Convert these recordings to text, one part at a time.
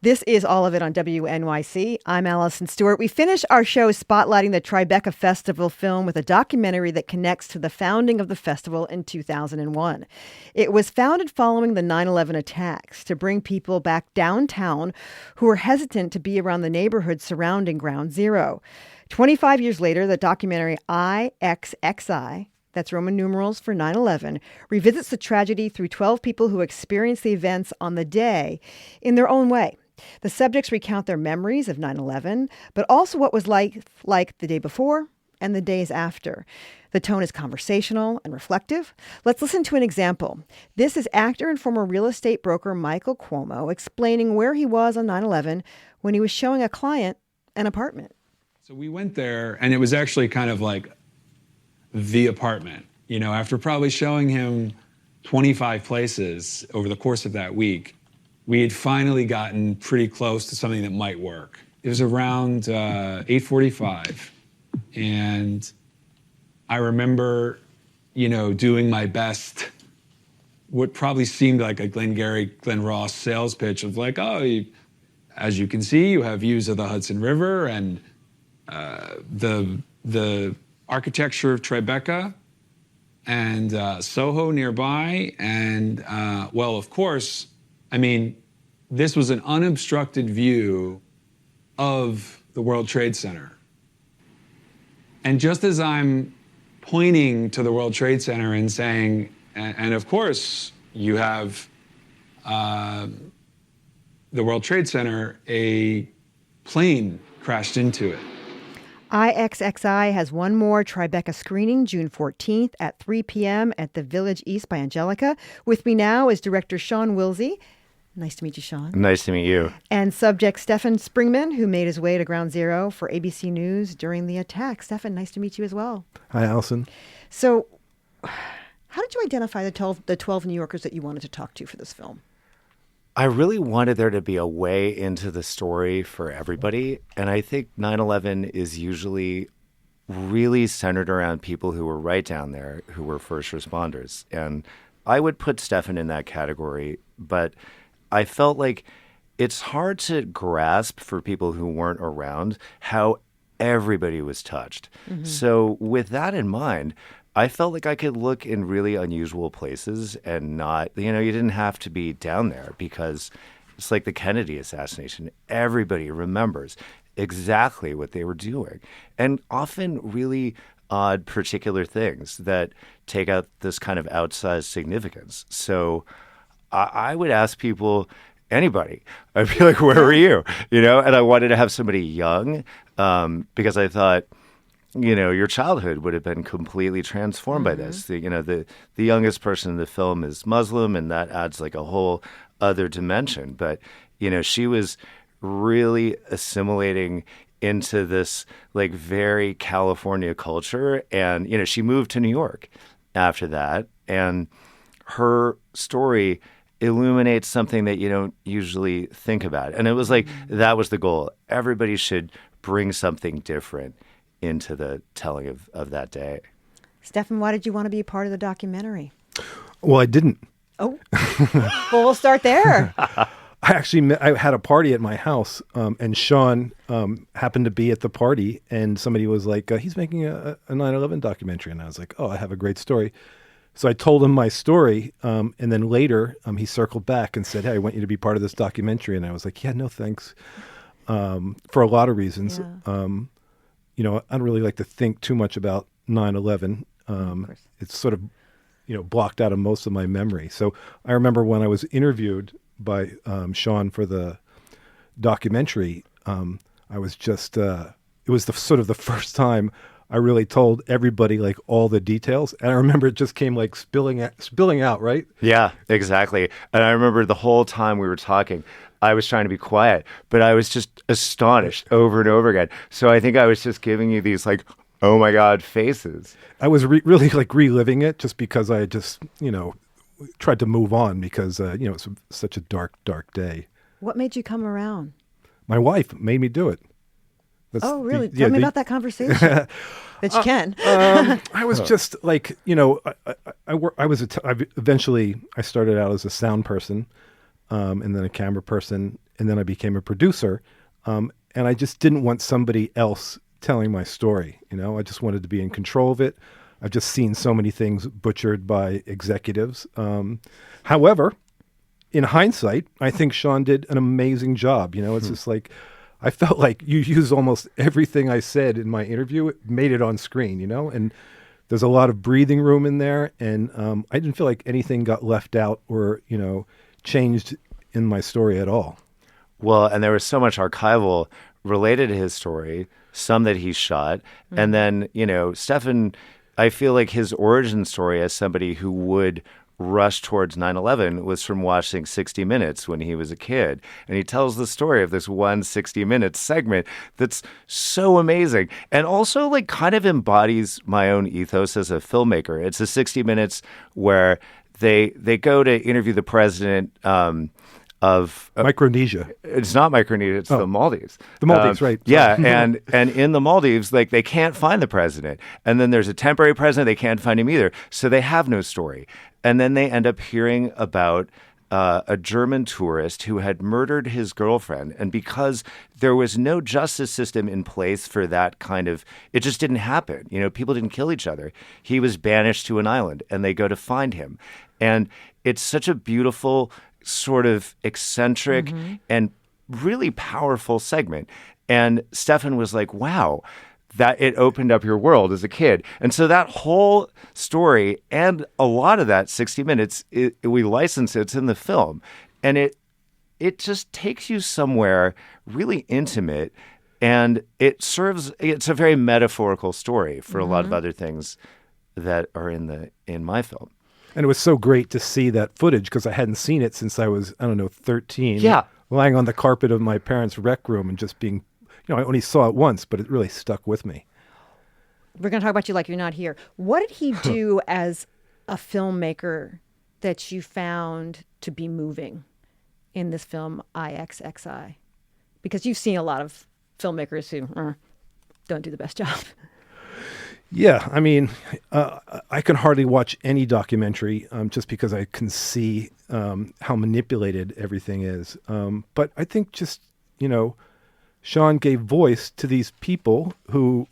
This is all of it on WNYC. I'm Allison Stewart. We finish our show spotlighting the Tribeca Festival film with a documentary that connects to the founding of the festival in 2001. It was founded following the 9/11 attacks to bring people back downtown who were hesitant to be around the neighborhood surrounding Ground Zero. 25 years later, the documentary IXXI, that's Roman numerals for 9/11, revisits the tragedy through 12 people who experienced the events on the day in their own way. The subjects recount their memories of 9/11, but also what was like the day before and the days after. The tone is conversational and reflective. Let's listen to an example. This is actor and former real estate broker Michael Cuomo explaining where he was on 9/11 when he was showing a client an apartment. So we went there, and it was actually kind of like the apartment. You know, after probably showing him 25 places over the course of that week, we had finally gotten pretty close to something that might work. It was around 8:45, and I remember, doing my best, what probably seemed like a Glenn Ross sales pitch of like, as you can see, you have views of the Hudson River and the architecture of Tribeca and Soho nearby, and of course, this was an unobstructed view of the World Trade Center. And just as I'm pointing to the World Trade Center and saying, and of course, you have the World Trade Center, a plane crashed into it. IXXI has one more Tribeca screening, June 14th at 3 p.m. at the Village East by Angelica. With me now is director Sean Wilsey. Nice to meet you, Sean. Nice to meet you. And subject Stefan Springman, who made his way to Ground Zero for ABC News during the attack. Stefan, nice to meet you as well. Hi, Allison. So, how did you identify the 12 New Yorkers that you wanted to talk to for this film? I really wanted there to be a way into the story for everybody. And I think 9/11 is usually really centered around people who were right down there, who were first responders. And I would put Stefan in that category, but I felt like it's hard to grasp for people who weren't around how everybody was touched. Mm-hmm. So with that in mind, I felt like I could look in really unusual places and not, you didn't have to be down there, because it's like the Kennedy assassination. Everybody remembers exactly what they were doing, and often really odd particular things that take out this kind of outsized significance. So I would ask people, anybody, I'd be like, where were you? And I wanted to have somebody young because I thought, your childhood would have been completely transformed by this. The youngest person in the film is Muslim, and that adds like a whole other dimension. But, she was really assimilating into this like very California culture. And, she moved to New York after that. And her story illuminates something that you don't usually think about. And it was like, that was the goal. Everybody should bring something different into the telling of that day. Stefan, why did you want to be a part of the documentary? Well, I didn't. Oh, well, we'll start there. I had a party at my house, and Sean happened to be at the party, and somebody was like, he's making a 9/11 documentary. And I was like, oh, I have a great story. So I told him my story, and then later he circled back and said, hey, I want you to be part of this documentary. And I was like, yeah, no thanks, for a lot of reasons. Yeah. I don't really like to think too much about 9/11. It's sort of, blocked out of most of my memory. So I remember when I was interviewed by Sean for the documentary, I was just, it was sort of the first time I really told everybody like all the details. And I remember it just came like spilling out, right? Yeah, exactly. And I remember the whole time we were talking, I was trying to be quiet, but I was just astonished over and over again. So I think I was just giving you these like, oh my God, faces. I was really like reliving it just because I had just, tried to move on because, it's such a dark, dark day. What made you come around? My wife made me do it. Oh, really? Tell me about that conversation. That you can. I was just like, eventually I started out as a sound person, and then a camera person, and then I became a producer. And I just didn't want somebody else telling my story. I just wanted to be in control of it. I've just seen so many things butchered by executives. However, in hindsight, I think Sean did an amazing job. It's just like, I felt like you used almost everything I said in my interview, made it on screen, and there's a lot of breathing room in there. And I didn't feel like anything got left out or, changed in my story at all. Well, and there was so much archival related to his story, some that he shot. Mm-hmm. And then, Stefan, I feel like his origin story as somebody who would rush towards 9/11 was from watching 60 Minutes when he was a kid. And he tells the story of this one 60 Minutes segment that's so amazing and also like kind of embodies my own ethos as a filmmaker. It's a 60 Minutes where they go to interview the president of Micronesia. It's not Micronesia, it's the Maldives. The Maldives, right. Yeah, and in the Maldives, like they can't find the president. And then there's a temporary president, they can't find him either. So they have no story. And then they end up hearing about a German tourist who had murdered his girlfriend. And because there was no justice system in place for that kind of, it just didn't happen. People didn't kill each other. He was banished to an island and they go to find him. And it's such a beautiful, sort of eccentric and really powerful segment. And Stefan was like, wow, that it opened up your world as a kid. And so that whole story and a lot of that 60 Minutes, we license it, it's in the film. And it just takes you somewhere really intimate. And it's a very metaphorical story for a lot of other things that are in my film. And it was so great to see that footage because I hadn't seen it since I was, 13. Yeah. Lying on the carpet of my parents' rec room and just being, I only saw it once, but it really stuck with me. We're going to talk about you like you're not here. What did he do as a filmmaker that you found to be moving in this film, IXXI? Because you've seen a lot of filmmakers who don't do the best job. Yeah, I mean, I can hardly watch any documentary just because I can see how manipulated everything is. But I think just, Sean gave voice to these people who,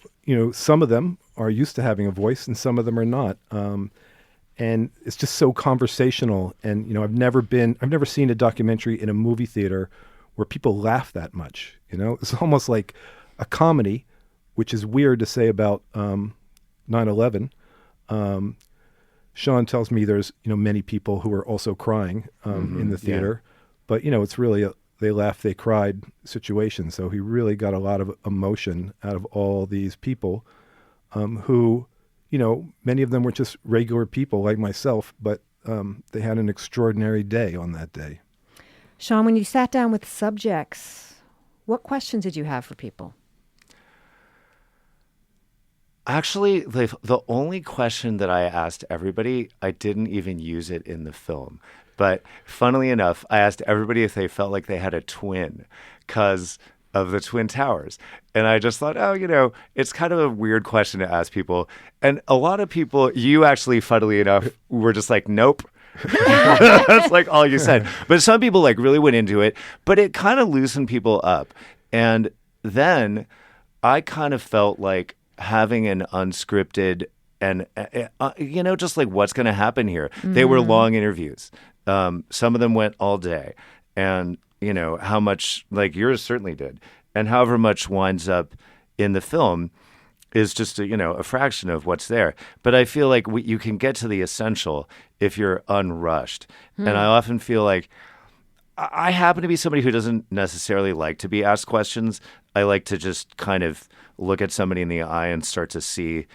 some of them are used to having a voice and some of them are not. And it's just so conversational. And, I've never seen a documentary in a movie theater where people laugh that much. It's almost like a comedy, which is weird to say about 9/11. Sean tells me there's, many people who are also crying in the theater, but, it's really a they laughed, they cried situation. So he really got a lot of emotion out of all these people who, many of them were just regular people like myself, but they had an extraordinary day on that day. Sean, when you sat down with subjects, what questions did you have for people? Actually, the only question that I asked everybody, I didn't even use it in the film. But funnily enough, I asked everybody if they felt like they had a twin because of the Twin Towers. And I just thought, it's kind of a weird question to ask people. And a lot of people, you actually, funnily enough, were just like, nope. That's like all you said. But some people really went into it. But it kind of loosened people up. And then I kind of felt like having an unscripted and, just like what's going to happen here. Mm-hmm. They were long interviews. Some of them went all day. And, how much, like yours certainly did. And however much winds up in the film is just, a fraction of what's there. But I feel like you can get to the essential if you're unrushed. And I often feel like I happen to be somebody who doesn't necessarily like to be asked questions. I like to just kind of look at somebody in the eye and start to see,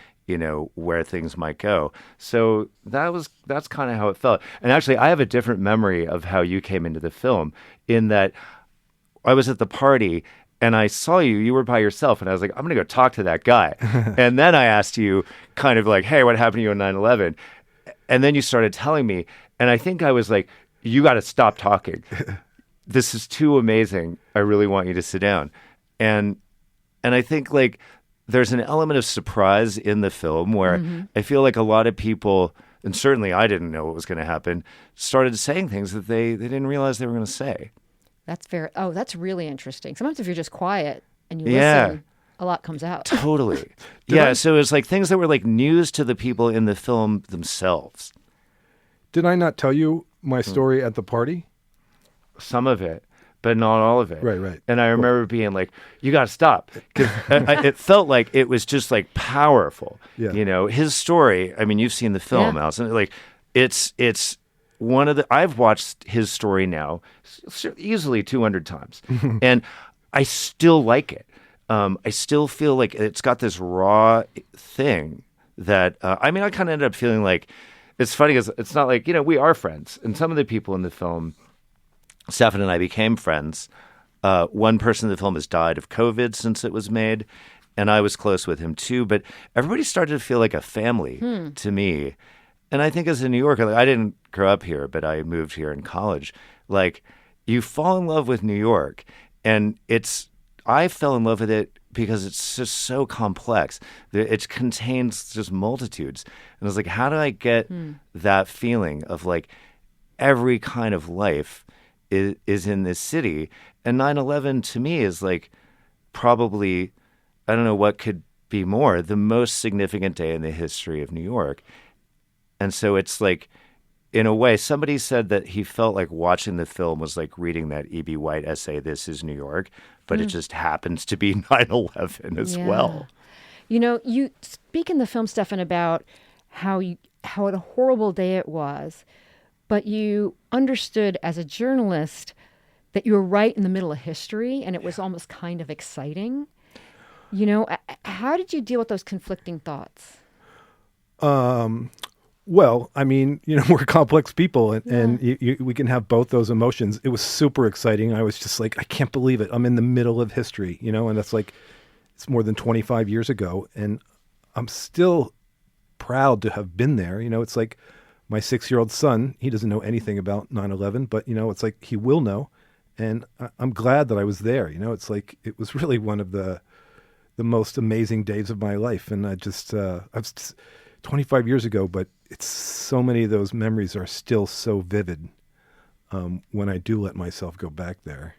where things might go. So that's kind of how it felt. And actually, I have a different memory of how you came into the film in that I was at the party and I saw you were by yourself and I was like, I'm going to go talk to that guy. And then I asked you kind of like, hey, what happened to you on 9/11? And then you started telling me. And I think I was like, you got to stop talking. This is too amazing. I really want you to sit down. And I think there's an element of surprise in the film where I feel like a lot of people, and certainly I didn't know what was going to happen, started saying things that they didn't realize they were going to say. That's really interesting. Sometimes if you're just quiet and you Yeah. listen, a lot comes out. Totally. So it's like things that were like news to the people in the film themselves. Did I not tell you my story at the party? Some of it, but not all of it. Right. And I remember being like, you got to stop. Because it felt like it was just like powerful. Yeah. You know, his story, I mean, you've seen the film, Yeah. Allison. Like, it's one of the, I've watched his story now easily 200 times. And I still like it. I still feel like it's got this raw thing that, I mean, I kind of ended up feeling like, it's funny because it's not like, you know, we are friends. And some of the people in the film, Stefan and I became friends. One person in the film has died of COVID since it was made, and I was close with him too. But everybody started to feel like a family to me. And I think as a New Yorker, like, I didn't grow up here, but I moved here in college. Like, you fall in love with New York, and I fell in love with it because it's just so complex. It contains just multitudes. And I was like, how do I get that feeling of like every kind of life is in this city? And 9/11 to me is like probably, I don't know what could be more, the most significant day in the history of New York. And so it's like, in a way, somebody said that he felt like watching the film was like reading that E.B. White essay, This is New York, but it just happens to be 9/11 as well. You know, you speak in the film, Stefan, about how a horrible day it was, but you understood as a journalist that you were right in the middle of history, and it was almost kind of exciting. You know, how did you deal with those conflicting thoughts? Well, I mean, you know, we're complex people, and we can have both those emotions. It was super exciting. I was just like, I can't believe it. I'm in the middle of history, you know, and that's like, it's more than 25 years ago. And I'm still proud to have been there. You know, it's like my 6-year-old son, he doesn't know anything about 9/11, but, you know, it's like he will know. And I'm glad that I was there. You know, it's like, it was really one of the most amazing days of my life. And I was 25 years ago, but it's so many of those memories are still so vivid when I do let myself go back there.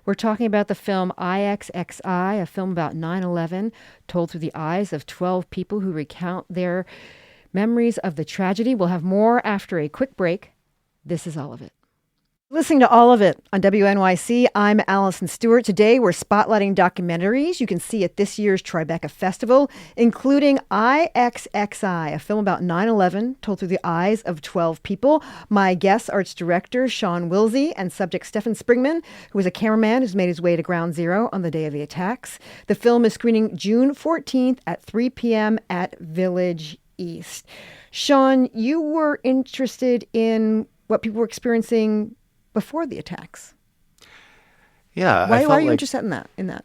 We're talking about the film IXXI, a film about 9/11, told through the eyes of 12 people who recount their memories of the tragedy. We'll have more after a quick break. This is All of It. Listening to All of It on WNYC, I'm Allison Stewart. Today, we're spotlighting documentaries you can see at this year's Tribeca Festival, including IXXI, a film about 9/11 told through the eyes of 12 people. My guests are its director, Sean Wilsey, and subject Stefan Springman, who is a cameraman who's made his way to Ground Zero on the day of the attacks. The film is screening June 14th at 3 p.m. at Village East. Sean, you were interested in what people were experiencing before the attacks. Yeah. Why are you interested in that?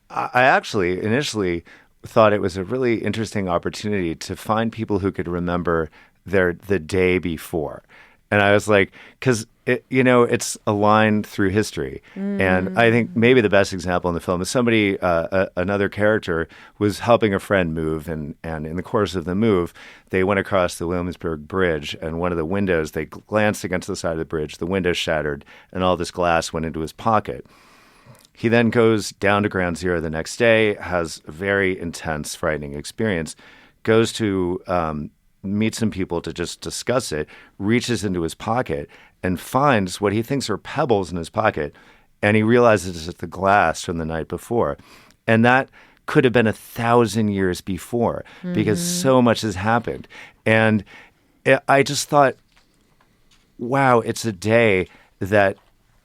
I actually initially thought it was a really interesting opportunity to find people who could remember the day before. And I was like, because, it's a line through history. And I think maybe the best example in the film is somebody, another character, was helping a friend move. And in the course of the move, they went across the Williamsburg Bridge. And one of the windows, they glanced against the side of the bridge. The window shattered, and all this glass went into his pocket. He then goes down to Ground Zero the next day, has a very intense, frightening experience, goes to meet some people to just discuss it, reaches into his pocket and finds what he thinks are pebbles in his pocket, and he realizes it's the glass from the night before. And that could have been 1,000 years before because so much has happened. And I just thought, wow, it's a day that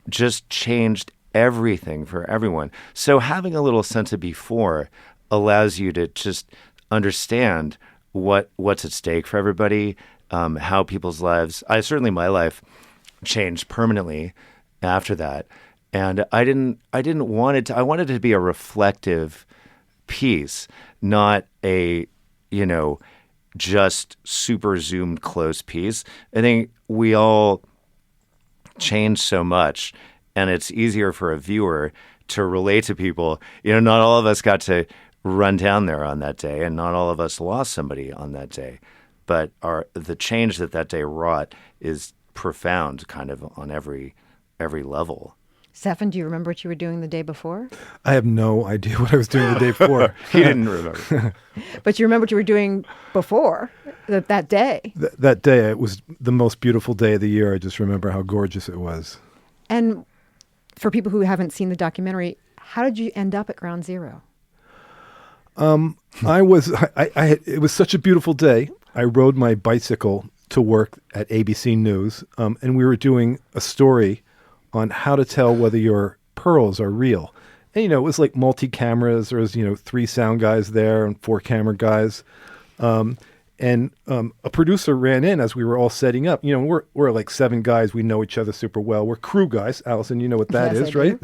just changed everything for everyone. So having a little sense of before allows you to just understand what's at stake for everybody, how people's lives, my life changed permanently after that. And I wanted it to be a reflective piece, not a, just super zoomed close piece. I think we all change so much, and it's easier for a viewer to relate to people. Not all of us got to run down there on that day, and not all of us lost somebody on that day. But the change that day wrought is profound, kind of on every level. Stefan, do you remember what you were doing the day before? I have no idea what I was doing the day before. He didn't remember. But you remember what you were doing before that day. That day, it was the most beautiful day of the year. I just remember how gorgeous it was. And for people who haven't seen the documentary, how did you end up at Ground Zero? It was such a beautiful day. I rode my bicycle to work at ABC News, and we were doing a story on how to tell whether your pearls are real. And, it was like multi-cameras. There was, 3 sound guys there and 4 camera guys. And a producer ran in as we were all setting up. We're like 7 guys. We know each other super well. We're crew guys. Allison, you know what that is, right?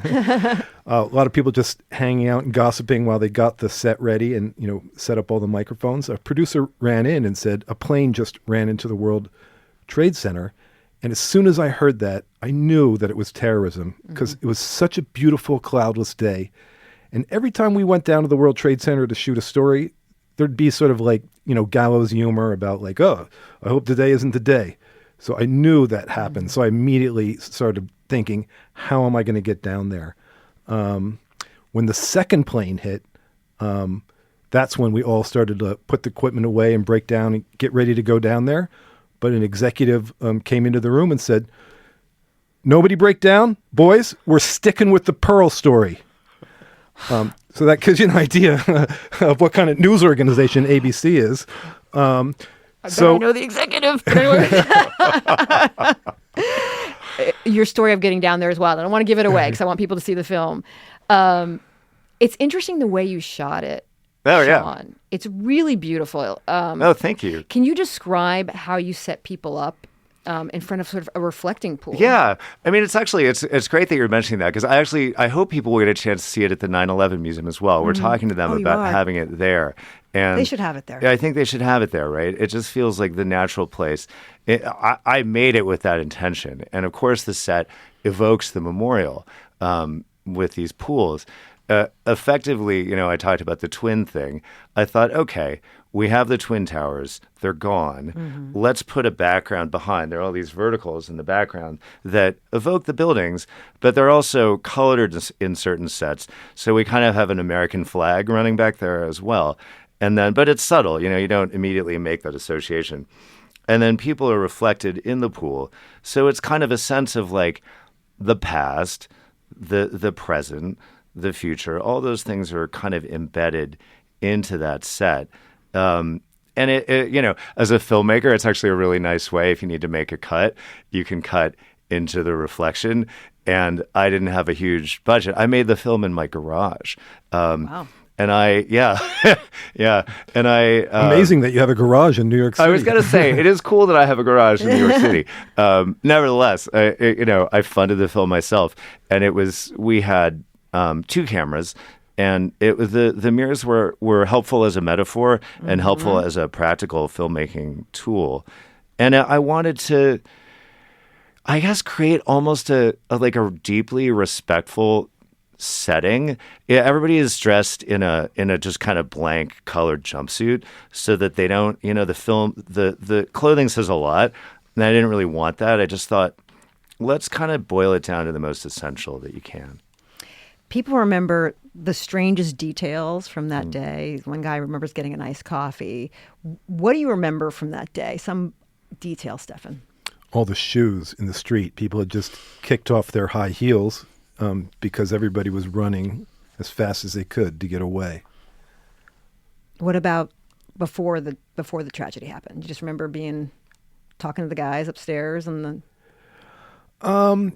A lot of people just hanging out and gossiping while they got the set ready and, set up all the microphones. A producer ran in and said, a plane just ran into the World Trade Center. And as soon as I heard that, I knew that it was terrorism because it was such a beautiful, cloudless day. And every time we went down to the World Trade Center to shoot a story, there'd be sort of like, gallows humor about like, oh, I hope today isn't the day. So I knew that happened. So I immediately started thinking, how am I going to get down there? When the second plane hit, that's when we all started to put the equipment away and break down and get ready to go down there. But an executive came into the room and said, nobody break down. Boys, we're sticking with the Pearl story. So that gives you an idea of what kind of news organization ABC is. I know the executive. But anyway. Your story of getting down there as well. I don't want to give it away because I want people to see the film. It's interesting the way you shot it. Oh, Sean. yeah. It's really beautiful. Thank you. Can you describe how you set people up in front of sort of a reflecting pool? Yeah. I mean, it's great that you're mentioning that because I hope people will get a chance to see it at the 9/11 Museum as well. We're talking to them about having it there. And they should have it there. Yeah, I think they should have it there, right? It just feels like the natural place. I made it with that intention. And of course, the set evokes the memorial with these pools. Effectively, I talked about the twin thing. I thought, okay, we have the Twin Towers. They're gone. Mm-hmm. Let's put a background behind. There are all these verticals in the background that evoke the buildings, but they're also colored in certain sets. So we kind of have an American flag running back there as well. But it's subtle. You don't immediately make that association. And then people are reflected in the pool. So it's kind of a sense of like the past, the present, the future. All those things are kind of embedded into that set. And it, as a filmmaker, it's actually a really nice way. If you need to make a cut, you can cut into the reflection. And I didn't have a huge budget. I made the film in my garage. Wow. And yeah. And amazing that you have a garage in New York City. I was going to say, it is cool that I have a garage in New York City. Nevertheless, I funded the film myself. And we had 2 cameras. And the mirrors were helpful as a metaphor and helpful as a practical filmmaking tool. And I wanted to, I guess, create almost a deeply respectful setting. Yeah, everybody is dressed in a just kind of blank colored jumpsuit so that they don't, the clothing says a lot. And I didn't really want that. I just thought, let's kind of boil it down to the most essential that you can. People remember the strangest details from that day. One guy remembers getting an iced coffee. What do you remember from that day? Some detail, Stefan. All the shoes in the street. People had just kicked off their high heels because everybody was running as fast as they could to get away. What about before the tragedy happened? You just remember talking to the guys upstairs and the...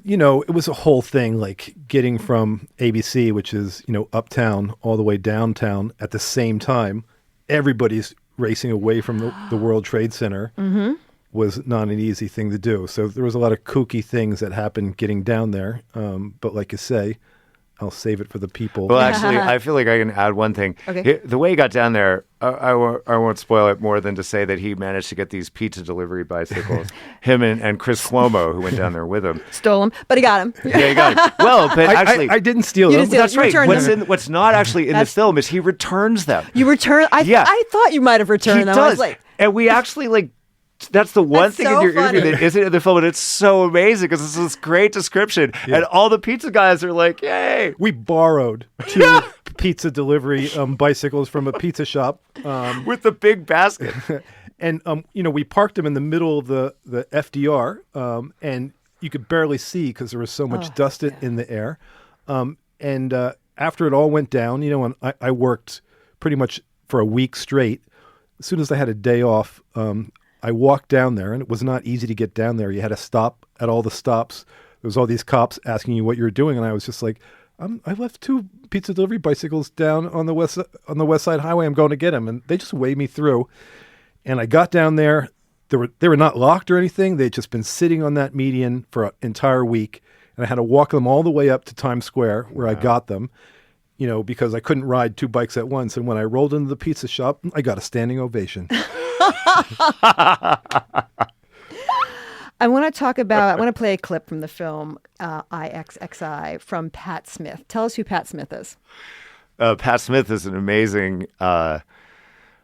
it was a whole thing, like getting from ABC, which is, uptown, all the way downtown at the same time. Everybody's racing away from the World Trade Center. Mm-hmm. Was not an easy thing to do. So there was a lot of kooky things that happened getting down there. But like you say, I'll save it for the people. Well, actually, I feel like I can add one thing. Okay. The way he got down there, I won't spoil it more than to say that he managed to get these pizza delivery bicycles. Him and Chris Cuomo, who went down there with him. Stole them, but he got them. Yeah, he got them. Well, but actually... I didn't steal them. That's right. What's not actually in the film is he returns them. You return... I thought you might have returned them. He does. I was like... And we actually, That's the one That's thing so in your funny. interview that isn't in the film, and it's so amazing because it's this great description, and all the pizza guys are like, "Yay!" We borrowed two pizza delivery bicycles from a pizza shop. With the big basket. And we parked them in the middle of the FDR, and you could barely see because there was so much dust in the air. And after it all went down, and I worked pretty much for a week straight. As soon as I had a day off, I walked down there, and it was not easy to get down there. You had to stop at all the stops. There was all these cops asking you what you were doing, and I was just like, I left two pizza delivery bicycles down on the west side highway. I'm going to get them, and they just waved me through. And I got down there. They were not locked or anything. They'd just been sitting on that median for an entire week, and I had to walk them all the way up to Times Square where I got them. Because I couldn't ride two bikes at once. And when I rolled into the pizza shop, I got a standing ovation. I want to play a clip from the film IXXI from Pat Smith. Tell us who Pat Smith is. Pat Smith is an amazing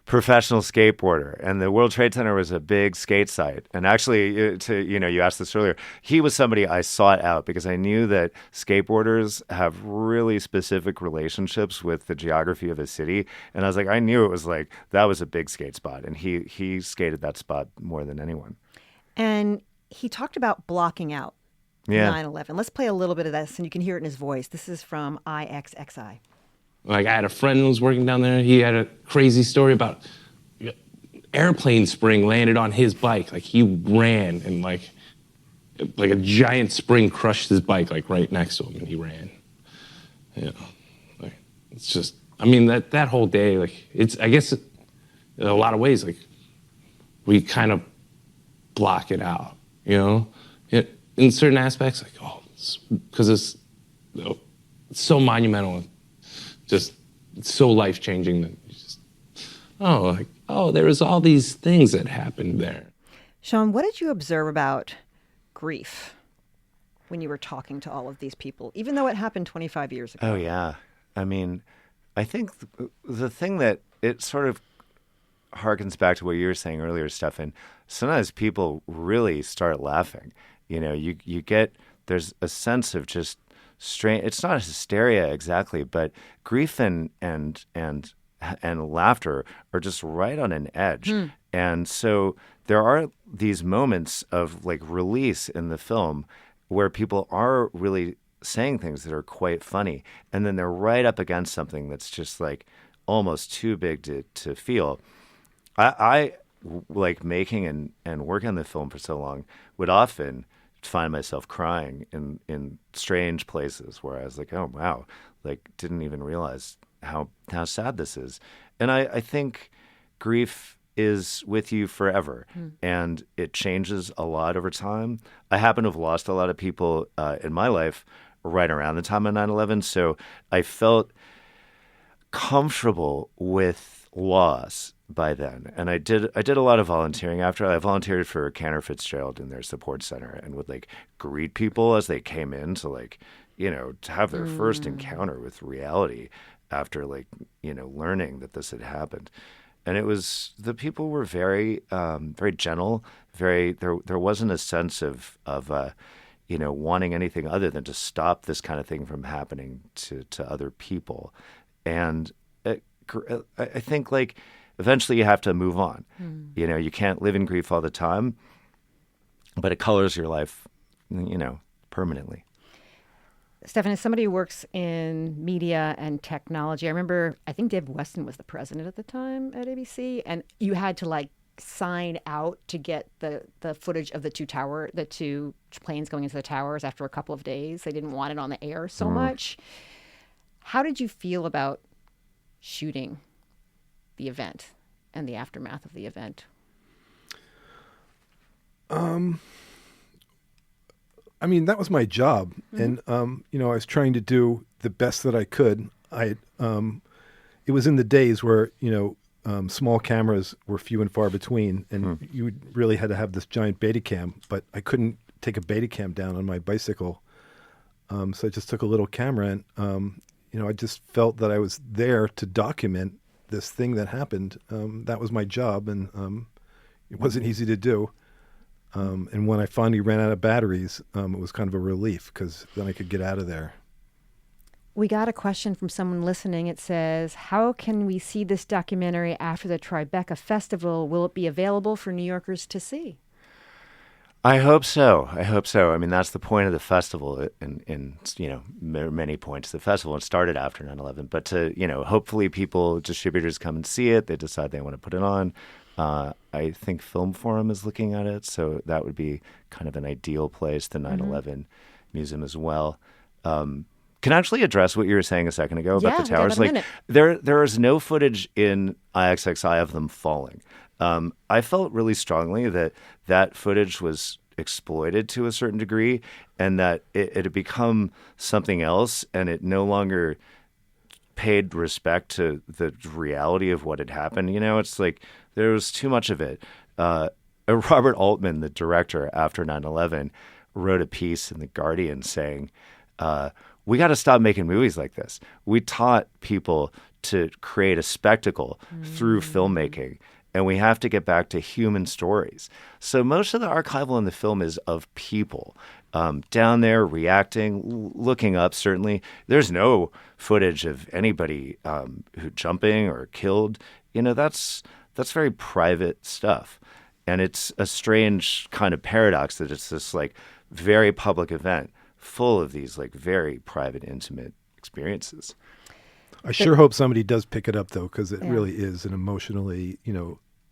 professional skateboarder, and the World Trade Center was a big skate site. And actually, you asked this earlier, he was somebody I sought out because I knew that skateboarders have really specific relationships with the geography of a city. And I was like, I knew it was like, that was a big skate spot. And he skated that spot more than anyone. And he talked about blocking out 9/11. Let's play a little bit of this, and you can hear it in his voice. This is from IXXI. Like, I had a friend who was working down there. He had a crazy story about airplane spring landed on his bike. Like, he ran and like a giant spring crushed his bike like right next to him, and he ran. Like, it's just, I mean, that whole day, like, it's, I guess in a lot of ways, like, we kind of block it out, in certain aspects, like, because it's so monumental. Just it's so life-changing that you just, there was all these things that happened there. Sean, what did you observe about grief when you were talking to all of these people, even though it happened 25 years ago? Oh, yeah. I mean, I think the thing that it sort of harkens back to what you were saying earlier, Stefan, sometimes people really start laughing. You get, there's a sense of just strange. It's not hysteria exactly, but grief and laughter are just right on an edge. And so there are these moments of like release in the film where people are really saying things that are quite funny, and then they're right up against something that's just like almost too big to feel. I like making and working on the film for so long would often find myself crying in strange places where I was like, oh, wow, like didn't even realize how sad this is. And I think grief is with you forever, and it changes a lot over time. I happen to have lost a lot of people in my life right around the time of 9/11, so I felt comfortable with loss by then. And I did a lot of volunteering after. I volunteered for Cantor Fitzgerald in their support center and would like greet people as they came in to like, to have their first encounter with reality after like, learning that this had happened. And the people were very, very gentle, there wasn't a sense of wanting anything other than to stop this kind of thing from happening to other people. And I think like, eventually you have to move on. You can't live in grief all the time, but it colors your life, permanently. Stefan, as somebody who works in media and technology, I think Dave Weston was the president at the time at ABC, and you had to like sign out to get the footage of the two planes going into the towers after a couple of days. They didn't want it on the air so much. How did you feel about shooting the event and the aftermath of the event? I mean, that was my job. And, I was trying to do the best that I could. It was in the days where, small cameras were few and far between, and you really had to have this giant Betacam, but I couldn't take a Betacam down on my bicycle. So I just took a little camera and, I just felt that I was there to document this thing that happened. That was my job. And, It wasn't easy to do. And when I finally ran out of batteries, it was kind of a relief because then I could get out of there. We got a question from someone listening. It says, how can we see this documentary after the Tribeca Festival? Will it be available for New Yorkers to see? I hope so. I mean, that's the point of the festival in many points. The festival started after 9/11, but hopefully distributors come and see it. They decide they want to put it on. I think Film Forum is looking at it, so that would be kind of an ideal place, the 9/11 Museum as well. Can I actually address what you were saying a second ago about the towers? Like there is no footage in IXXI of them falling. I felt really strongly that footage was exploited to a certain degree, and that it had become something else, and it no longer paid respect to the reality of what had happened. It's like there was too much of it. Robert Altman, the director after 9/11, wrote a piece in The Guardian saying, we got to stop making movies like this. We taught people to create a spectacle through filmmaking, and we have to get back to human stories. So most of the archival in the film is of people down there reacting, looking up, certainly. There's no footage of anybody who jumping or killed. That's very private stuff. And it's a strange kind of paradox that it's this like very public event full of these like very private, intimate experiences. I sure hope somebody does pick it up, though, because it really is an emotionally,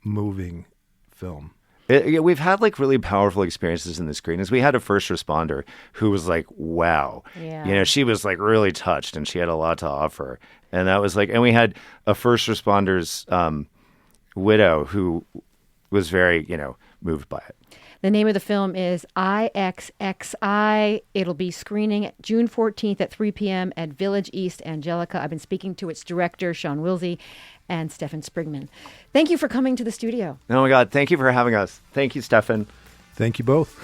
moving film. We've had like really powerful experiences in the screenings. We had a first responder who was like, wow. Yeah. She was like really touched and she had a lot to offer. And that was like, and we had a first responder's widow who was very, moved by it. The name of the film is IXXI. It'll be screening June 14th at 3 p.m. at Village East Angelica. I've been speaking to its director, Sean Wilsey, and Stefan Sprigman. Thank you for coming to the studio. Oh, my God. Thank you for having us. Thank you, Stefan. Thank you both.